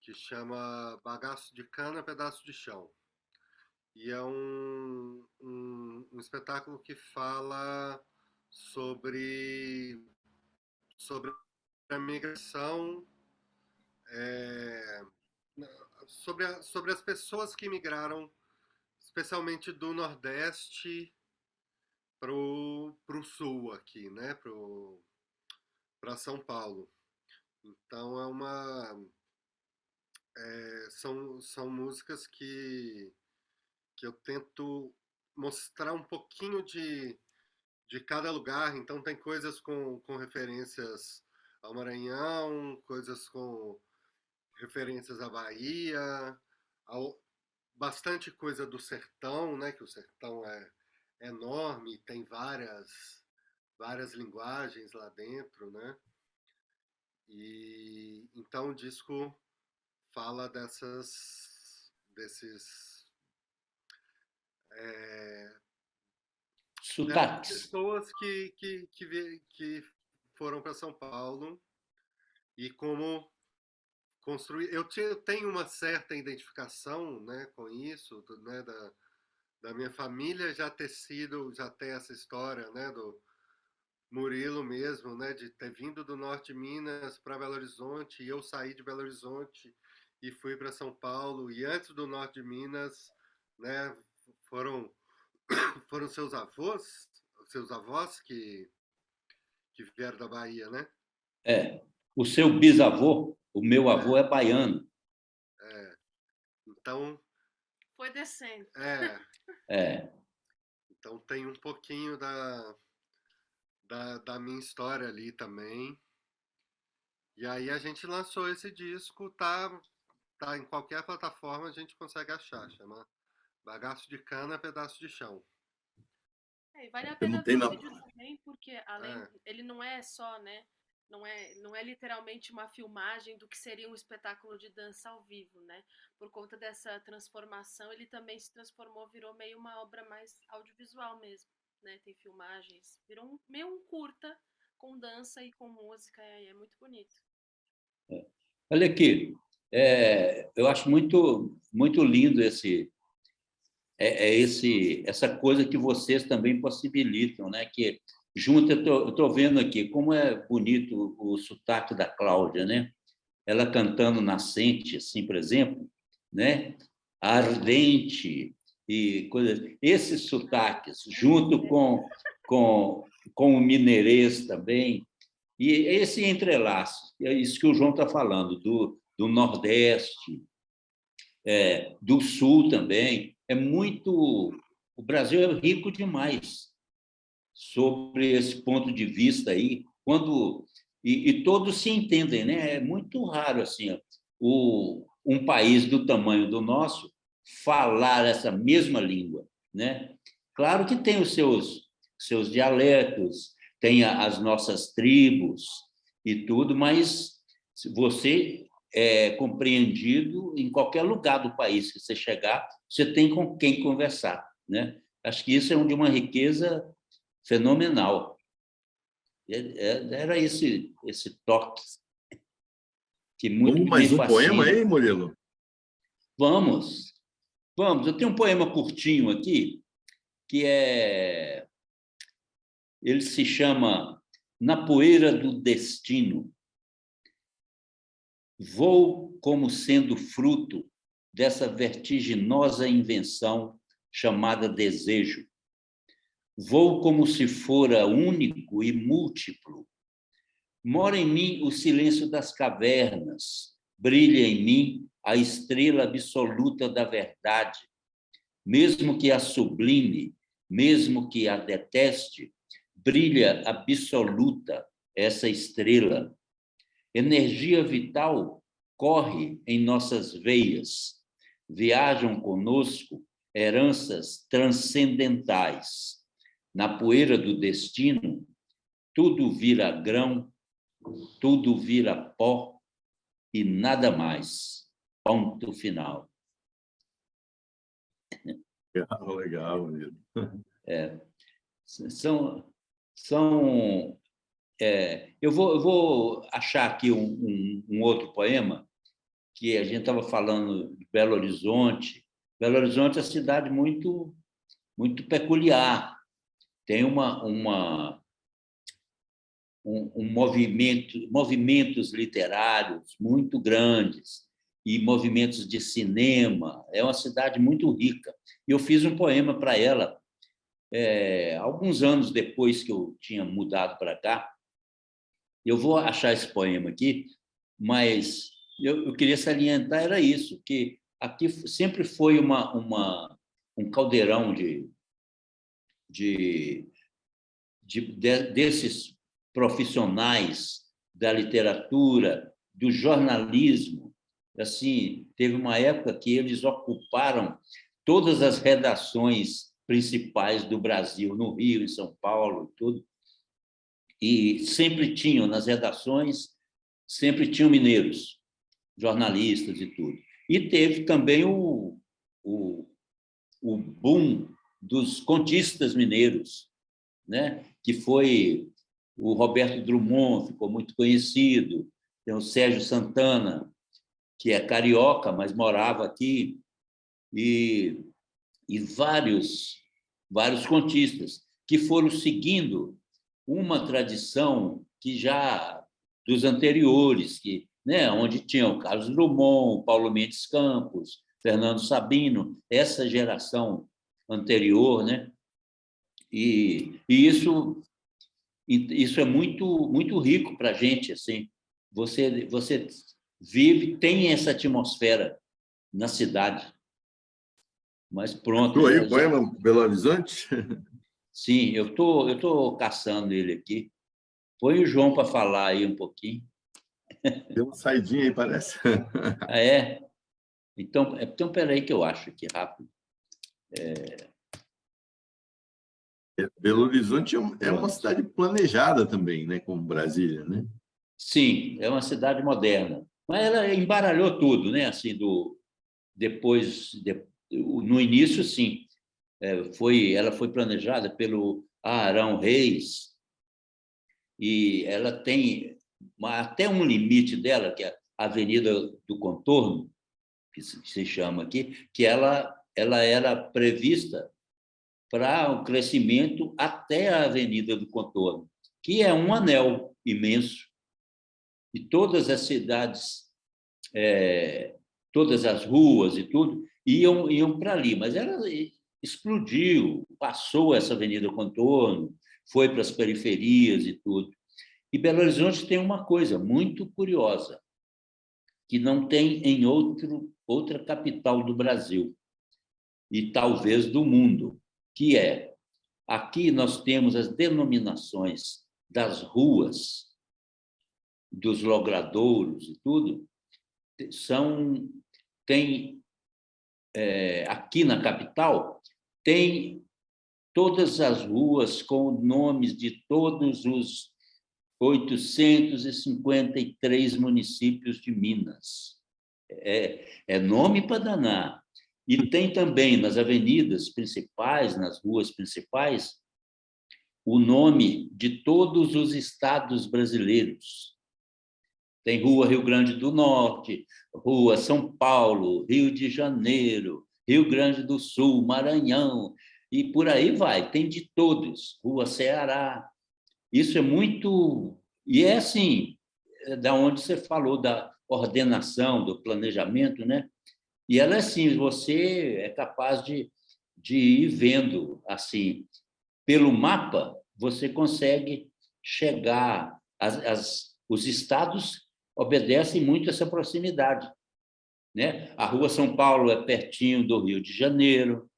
que chama Bagaço de Cana, Pedaço de Chão. E é um espetáculo que fala sobre a migração, sobre as pessoas que migraram, especialmente do Nordeste para o Sul aqui, né? Para São Paulo. Então são músicas que eu tento mostrar um pouquinho de cada lugar. Então tem coisas com referências ao Maranhão, coisas com referências à Bahia, bastante coisa do sertão, né? Que o sertão é enorme, tem várias linguagens lá dentro, né? E então o disco fala desses Sotaques. pessoas que foram para São Paulo e como construir. Eu tenho uma certa identificação, né, com isso, né, da minha família já ter essa história, né, do Murilo mesmo, né, de ter vindo do norte de Minas para Belo Horizonte, e eu saí de Belo Horizonte e fui para São Paulo, e antes do norte de Minas, né, foram seus avós que vieram da Bahia, né? O seu bisavô, o meu avô é baiano. Então, foi descendo. Então tem um pouquinho da minha história ali também. E aí a gente lançou esse disco, tá em qualquer plataforma, a gente consegue achar, chama Bagaço de Cana, Pedaço de Chão. E vale a pena ver o vídeo também, porque ele não é só, né? Não é literalmente uma filmagem do que seria um espetáculo de dança ao vivo, né? Por conta dessa transformação, ele também se transformou, virou meio uma obra mais audiovisual mesmo, né? Tem filmagens, virou meio um curta com dança e com música, é muito bonito. Olha aqui, eu acho muito, muito lindo essa coisa que vocês também possibilitam, né? Que junto, eu estou vendo aqui como é bonito o sotaque da Cláudia, né? Ela cantando Nascente, assim, por exemplo, né? Ardente e coisas. Esses sotaques, junto com o mineirês também, e esse entrelaço, é isso que o João está falando, do Nordeste, do Sul também, o Brasil é rico demais sobre esse ponto de vista aí, e todos se entendem, né? É muito raro assim, um país do tamanho do nosso falar essa mesma língua, né? Claro que tem os seus dialetos, tem as nossas tribos e tudo, mas você é compreendido em qualquer lugar do país que você chegar, você tem com quem conversar, né? Acho que isso é de uma riqueza fenomenal. Era esse toque que muito Vamos mais me um fascina. poema aí, Murilo? Vamos. Eu tenho um poema curtinho aqui, que ele se chama Na Poeira do Destino. Vou como sendo fruto dessa vertiginosa invenção chamada desejo. Vou como se fora único e múltiplo. Mora em mim o silêncio das cavernas, brilha em mim a estrela absoluta da verdade. Mesmo que a sublime, mesmo que a deteste, brilha absoluta essa estrela. Energia vital corre em nossas veias. Viajam conosco heranças transcendentais. Na poeira do destino, tudo vira grão, tudo vira pó e nada mais. Ponto final. Legal, legal, Nilo. São eu vou achar aqui um outro poema que a gente estava falando de Belo Horizonte. Belo Horizonte é uma cidade muito, muito peculiar. Tem movimentos literários muito grandes e movimentos de cinema. É uma cidade muito rica. E eu fiz um poema para ela alguns anos depois que eu tinha mudado para cá. Eu vou achar esse poema aqui, mas eu queria salientar era isso, que aqui sempre foi um caldeirão desses profissionais da literatura, do jornalismo. Assim, teve uma época que eles ocuparam todas as redações principais do Brasil, no Rio, em São Paulo, tudo. E sempre tinham, nas redações, sempre tinham mineiros, jornalistas e tudo. E teve também o boom dos contistas mineiros, né? Que foi o Roberto Drummond, ficou muito conhecido, tem o Sérgio Santana, que é carioca, mas morava aqui, e vários contistas que foram seguindo uma tradição que já dos anteriores, né, onde tinham Carlos Drummond, Paulo Mendes Campos, Fernando Sabino, essa geração anterior, né? E isso é muito rico para a gente, assim. Você vive, tem essa atmosfera na cidade. Mas pronto. Tu aí o poema Belo Horizonte? Sim, eu tô caçando ele aqui. Põe o João para falar aí um pouquinho. Deu uma saidinha aí, parece. Ah, é? Então, peraí que eu acho aqui rápido. Belo Horizonte é uma cidade planejada também, né, como Brasília, né? Sim, é uma cidade moderna. Mas ela embaralhou tudo, né? Assim, no início, sim. Ela foi planejada pelo Arão Reis e ela tem até um limite dela, que é a Avenida do Contorno, que se chama aqui, que ela era prevista para o crescimento até a Avenida do Contorno, que é um anel imenso. E todas as cidades, todas as ruas e tudo, iam para ali. Mas ela explodiu, passou essa Avenida Contorno, foi para as periferias e tudo. E Belo Horizonte tem uma coisa muito curiosa, que não tem em outra capital do Brasil, e talvez do mundo, que aqui nós temos as denominações das ruas, dos logradouros e tudo, aqui na capital, tem todas as ruas com nomes de todos os 853 municípios de Minas. É nome para danar. E tem também nas avenidas principais, nas ruas principais, o nome de todos os estados brasileiros. Tem Rua Rio Grande do Norte, Rua São Paulo, Rio de Janeiro, Rio Grande do Sul, Maranhão, e por aí vai, tem de todos. Rua Ceará. Isso é muito... E é assim, da onde você falou, da ordenação, do planejamento, né? E ela é assim, você é capaz de ir vendo, assim, pelo mapa, você consegue chegar... Os estados obedecem muito a essa proximidade, né? A Rua São Paulo é pertinho do Rio de Janeiro,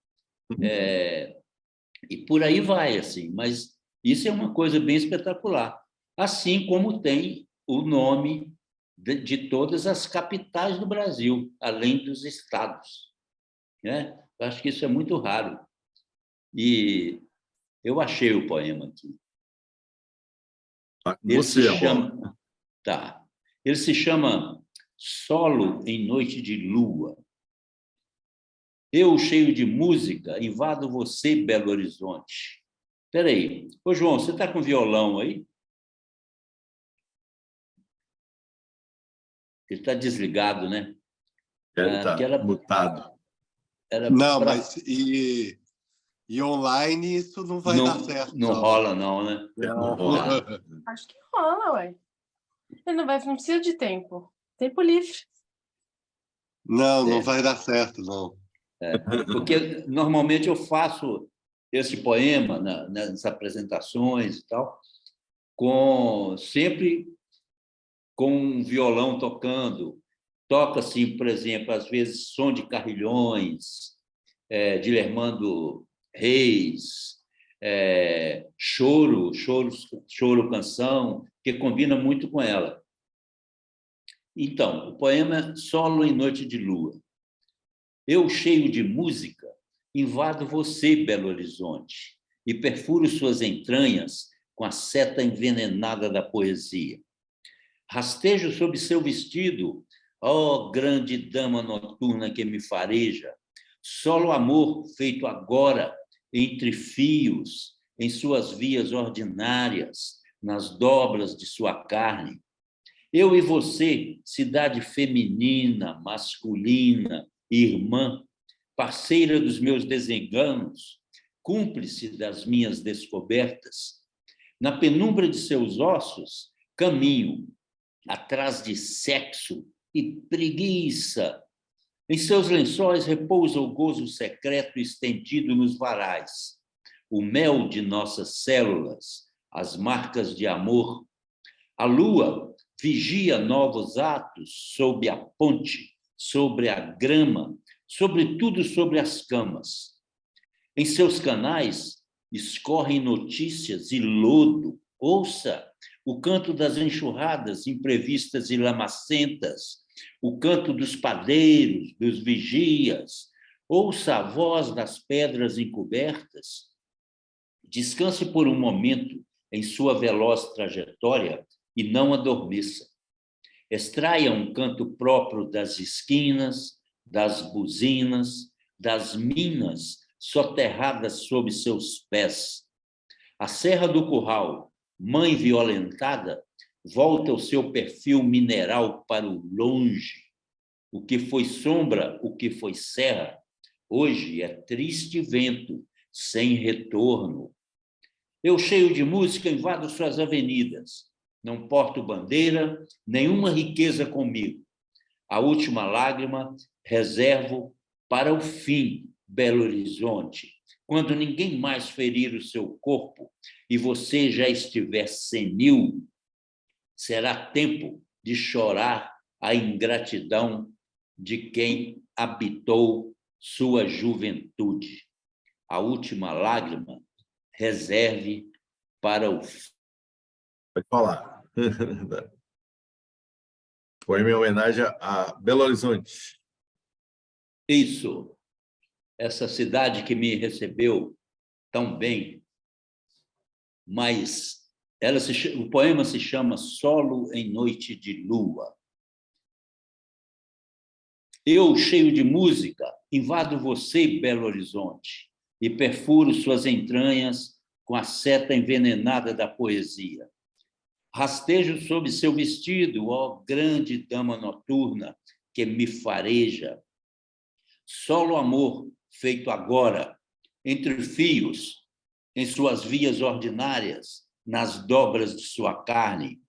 e por aí vai, assim. Mas isso é uma coisa bem espetacular. Assim como tem o nome de todas as capitais do Brasil, além dos estados, né? Eu acho que isso é muito raro. E eu achei o poema aqui. Você, Tá. Ele se chama Solo em Noite de Lua. Eu, cheio de música, invado você, Belo Horizonte. Espera aí. Ô, João, você está com violão aí? Ele está desligado, né? Ele está mutado. Não, mas e online isso não vai dar certo. Não rola, não, né? Não rola. Acho que rola, ué. Ele não precisa de tempo. Tempo livre. Não vai dar certo, não. Porque normalmente eu faço esse poema nas apresentações e tal, sempre com um violão tocando. Toca-se, por exemplo, às vezes, som de carrilhões, de Lermando Reis, choro, canção, que combina muito com ela. Então, o poema Solo em Noite de Lua. Eu, cheio de música, invado você, Belo Horizonte, e perfuro suas entranhas com a seta envenenada da poesia. Rastejo sob seu vestido, ó grande dama noturna que me fareja, solo amor feito agora entre fios, em suas vias ordinárias, nas dobras de sua carne. Eu e você, cidade feminina, masculina, irmã, parceira dos meus desenganos, cúmplice das minhas descobertas, na penumbra de seus ossos, caminho, atrás de sexo e preguiça. Em seus lençóis repousa o gozo secreto estendido nos varais, o mel de nossas células, as marcas de amor. A lua vigia novos atos sob a ponte, sobre a grama, sobretudo sobre as camas. Em seus canais escorrem notícias e lodo. Ouça o canto das enxurradas imprevistas e lamacentas, o canto dos padeiros, dos vigias. Ouça a voz das pedras encobertas. Descanse por um momento em sua veloz trajetória e não adormeça. Extraia um canto próprio das esquinas, das buzinas, das minas soterradas sob seus pés. A Serra do Curral, mãe violentada, volta o seu perfil mineral para o longe. O que foi sombra, o que foi serra, hoje é triste vento, sem retorno. Eu, cheio de música, invado suas avenidas. Não porto bandeira, nenhuma riqueza comigo. A última lágrima reservo para o fim, Belo Horizonte, quando ninguém mais ferir o seu corpo e você já estiver senil, será tempo de chorar a ingratidão de quem habitou sua juventude. A última lágrima reserve para o fim. Pode falar. Poema em homenagem a Belo Horizonte. Isso. Essa cidade que me recebeu tão bem, mas o poema se chama Solo em Noite de Lua. Eu, cheio de música, invado você, Belo Horizonte, e perfuro suas entranhas com a seta envenenada da poesia. Rastejo sob seu vestido, ó grande dama noturna que me fareja. Solo amor feito agora, entre fios, em suas vias ordinárias, nas dobras de sua carne.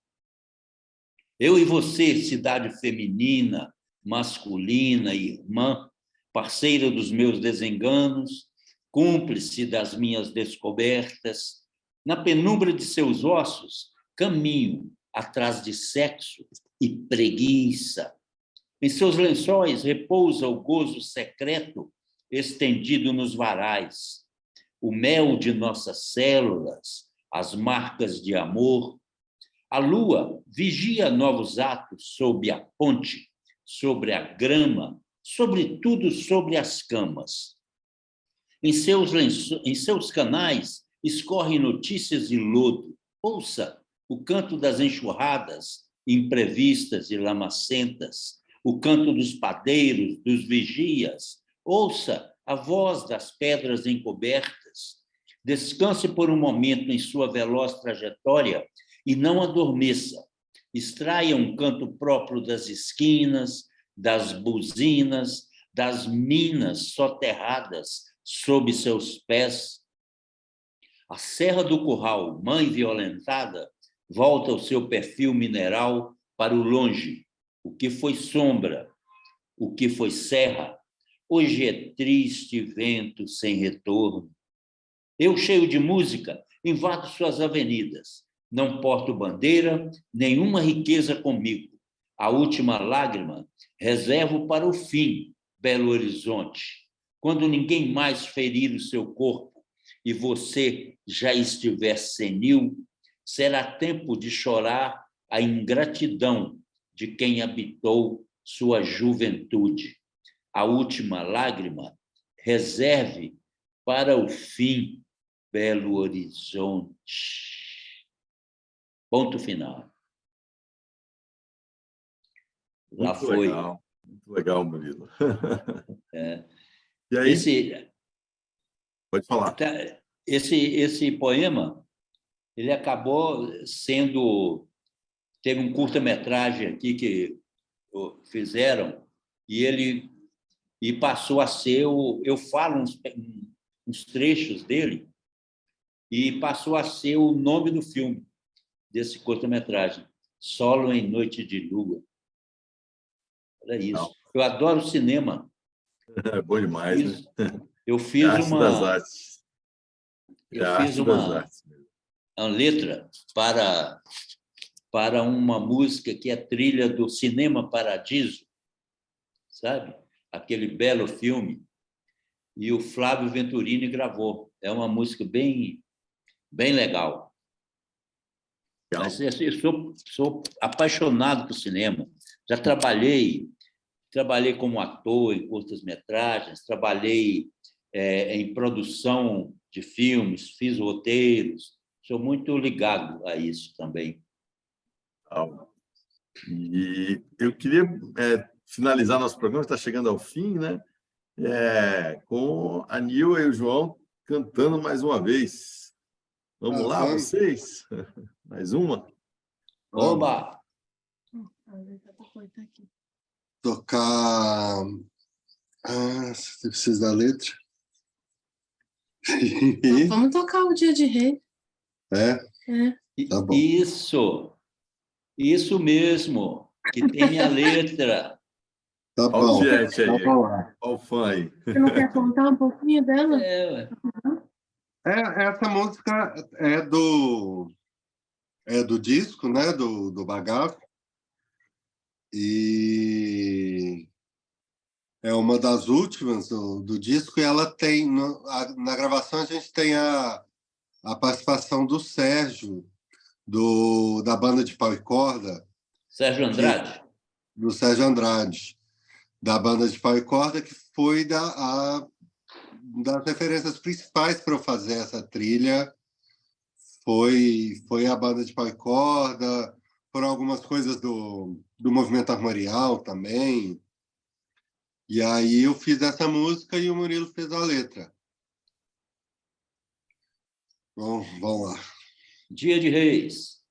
Eu e você, cidade feminina, masculina, irmã, parceira dos meus desenganos, cúmplice das minhas descobertas, na penumbra de seus ossos, caminho atrás de sexo e preguiça. Em seus lençóis repousa o gozo secreto estendido nos varais, o mel de nossas células, as marcas de amor. A lua vigia novos atos sob a ponte, sobre a grama, sobretudo sobre as camas. Em seus canais escorrem notícias de lodo. Ouça o canto das enxurradas imprevistas e lamacentas, o canto dos padeiros, dos vigias. Ouça a voz das pedras encobertas. Descanse por um momento em sua veloz trajetória e não adormeça. Extraia um canto próprio das esquinas, das buzinas, das minas soterradas sob seus pés. A Serra do Curral, mãe violentada, volta o seu perfil mineral para o longe. O que foi sombra, o que foi serra, hoje é triste vento sem retorno. Eu, cheio de música, invado suas avenidas. Não porto bandeira, nenhuma riqueza comigo. A última lágrima reservo para o fim, Belo Horizonte. Quando ninguém mais ferir o seu corpo e você já estiver senil, será tempo de chorar a ingratidão de quem habitou sua juventude. A última lágrima reserve para o fim, Belo Horizonte. Ponto final. Lá Muito foi. legal. Muito legal, Murilo. E aí, pode falar. Esse poema, ele acabou sendo... Teve um curta-metragem aqui que fizeram e passou a ser... Eu falo uns trechos dele e passou a ser o nome do filme, desse curta-metragem, Solo em Noite de Lua. Era isso. Não. Eu adoro cinema. É bom demais, né? Eu fiz a arte das artes. Eu fiz uma letra para uma música que é trilha do Cinema Paradiso, sabe? Aquele belo filme. E o Flávio Venturini gravou. É uma música bem legal. Mas eu sou apaixonado por cinema. Já trabalhei como ator em curtas-metragens, trabalhei em produção de filmes, fiz roteiros. Sou muito ligado a isso também. E eu queria finalizar nosso programa, está chegando ao fim, né? Com a Nil e o João cantando mais uma vez. Vamos lá, vocês? Mais uma? Oba! Tocar... você precisa da letra? Vamos tocar o Dia de Rei. Tá bom. Isso mesmo, que tem a letra. Tá bom. Olha o gente aí, olha o fã aí. Você não quer contar um pouquinho dela? Essa música é do disco, né? Do Bagaço. E é uma das últimas do disco, e ela tem, na gravação a gente tem a participação do Sérgio, da banda de pau e corda. Sérgio Andrade? Do Sérgio Andrade, da banda de pau e corda, que foi das referências principais para eu fazer essa trilha. Foi a banda de pau e corda, foram algumas coisas do movimento armorial também. E aí eu fiz essa música e o Murilo fez a letra. Bom, vamos lá. Dia de Reis.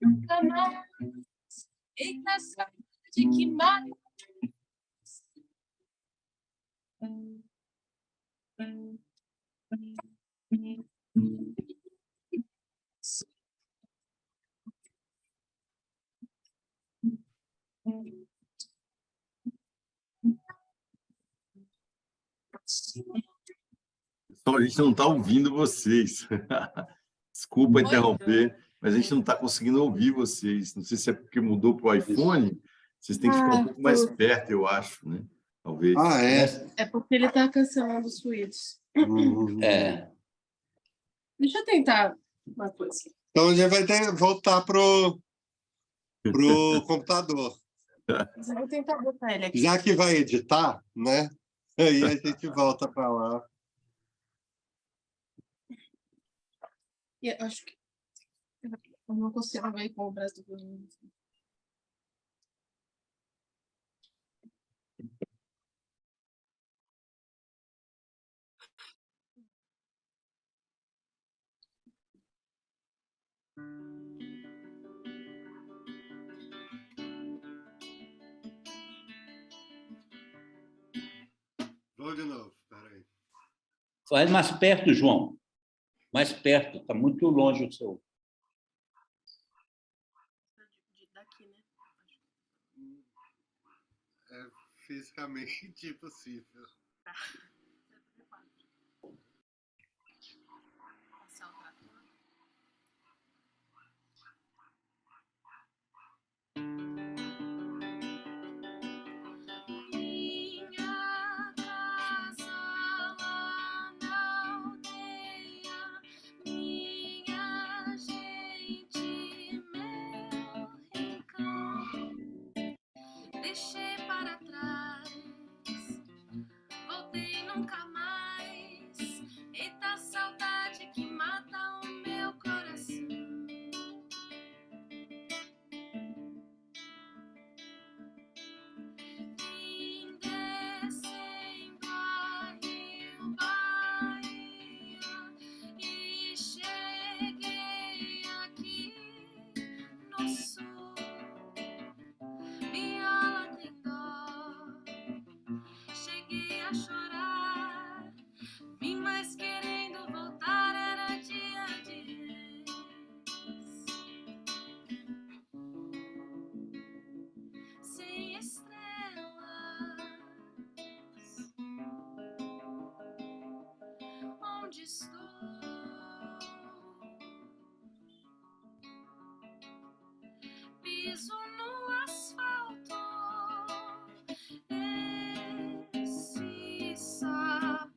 Nunca mais em casa de que mais Então, a gente não está ouvindo vocês. Desculpa interromper, mas a gente não está conseguindo ouvir vocês. Não sei se é porque mudou para o iPhone, vocês têm que ficar um pouco mais perto, eu acho, né? A talvez. Ah, é? Mas, É porque ele tá cancelando os tweets. é, Deixa eu tentar uma coisa. Então a gente vai ter que voltar pro computador. Mas eu vou tentar botar ele aqui. Já que vai editar, né? Aí a gente volta para lá. E eu acho que eu não consigo ver com o braço do Bruno. Vou de novo, peraí. faz mais perto, João. Mais perto, está muito longe o seu. Daqui, né? É fisicamente impossível. Passar o trator. Minha casa lá na aldeia, minha gente, meu rincão. Deixei para trás, voltei nunca mais. Eita saudade que mata o meu coração. Vim descendo a Rio Bahia e cheguei aqui no sul. Viola tem dó, cheguei a chorar. Vim mais querendo voltar, era dia de reis. Sem estrelas, onde estou? Piso no asfalto, esse sapato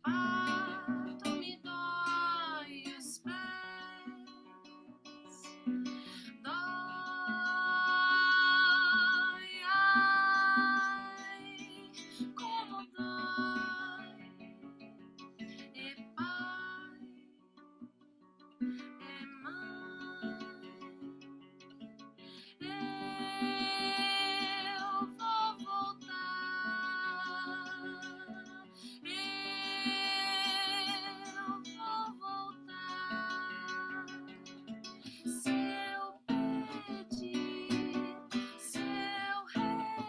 me dói os pés, dói, ai, como dói, é pai, é mãe. Eu vou voltar, eu vou voltar. Se eu pedir, se eu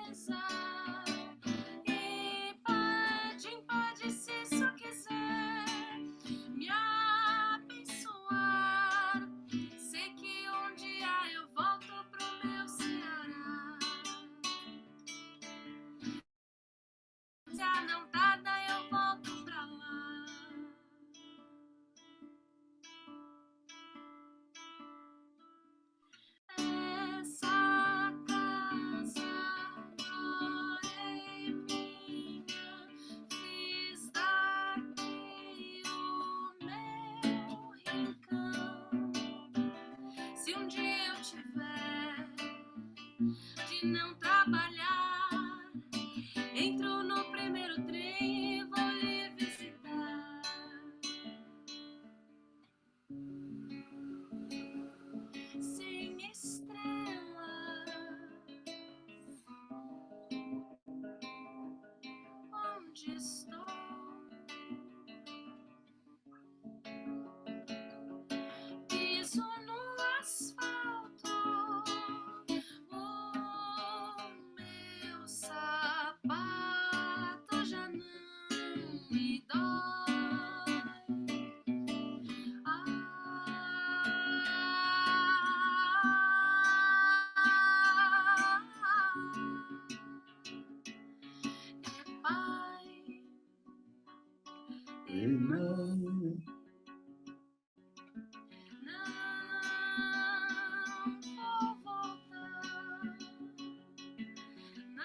rezar, e pode, se só quiser me abençoar. Sei que um dia eu volto pro meu Ceará. Se a não dada eu volto pra lá. Essa casa agora é minha, fiz daqui o meu rincão. Se um dia eu tiver de não trabalhar, entro no primeiro trem e vou lhe visitar. Sem estrelas, onde estou? Piso no asfalto, o meu sapato já não me dói. É pai, não vou voltar, não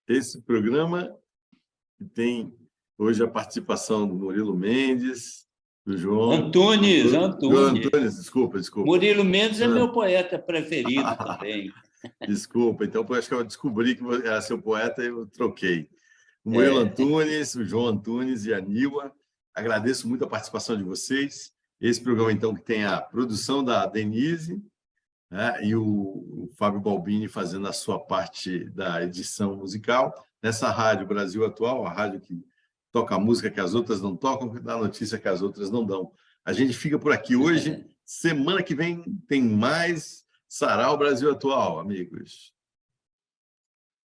Esse programa tem hoje a participação do Murilo Mendes, do João Antunes. Desculpa. Murilo Mendes é meu poeta preferido também. Desculpa, então acho que eu descobri que era seu poeta e eu troquei. O Murilo Antunes, o João Antunes e a Nilva. Agradeço muito a participação de vocês. Esse programa, então, que tem a produção da Denise, né, e o Fábio Balbini fazendo a sua parte da edição musical. Nessa Rádio Brasil Atual, a rádio que toca a música que as outras não tocam, que dá a notícia que as outras não dão. A gente fica por aqui hoje. Semana que vem tem mais Sarau Brasil Atual, amigos.